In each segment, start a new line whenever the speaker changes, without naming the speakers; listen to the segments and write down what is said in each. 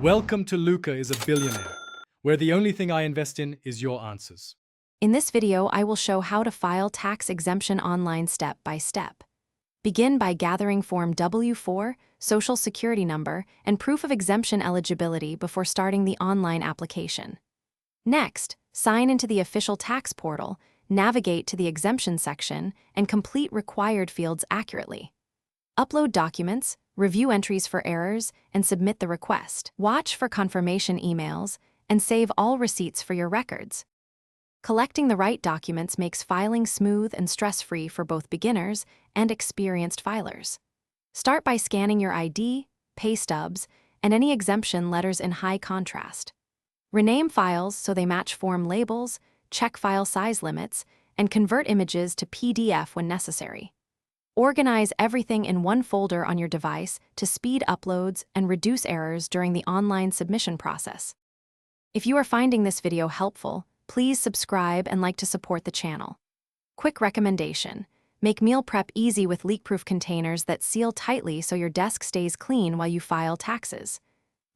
Welcome to Luca is a Billionaire, where the only thing I invest in is your answers.
In this video, I will show how to file tax exemption online step by step. Begin by gathering Form W-4, Social Security number, and proof of exemption eligibility before starting the online application. Next, sign into the official tax portal, navigate to the exemption section, and complete required fields accurately. Upload documents, review entries for errors, and submit the request. Watch for confirmation emails, and save all receipts for your records. Collecting the right documents makes filing smooth and stress-free for both beginners and experienced filers. Start by scanning your ID, pay stubs, and any exemption letters in high contrast. Rename files so they match form labels, check file size limits, and convert images to PDF when necessary. Organize everything in one folder on your device to speed uploads and reduce errors during the online submission process. If you are finding this video helpful, please subscribe and like to support the channel. Quick recommendation: make meal prep easy with leak-proof containers that seal tightly so your desk stays clean while you file taxes.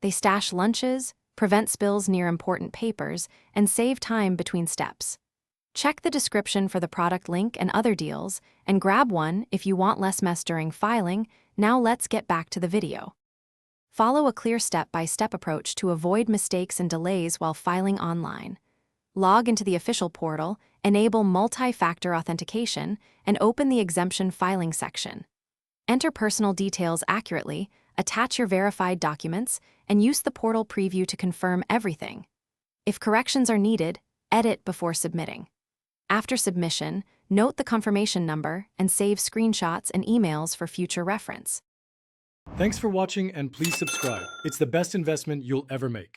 They stash lunches, prevent spills near important papers, and save time between steps. Check the description for the product link and other deals, and grab one if you want less mess during filing. Now let's get back to the video. Follow a clear step-by-step approach to avoid mistakes and delays while filing online. Log into the official portal, enable multi-factor authentication, and open the exemption filing section. Enter personal details accurately, attach your verified documents, and use the portal preview to confirm everything. If corrections are needed, edit before submitting. After submission, note the confirmation number and save screenshots and emails for future reference.
Thanks for watching, and please subscribe. It's the best investment you'll ever make.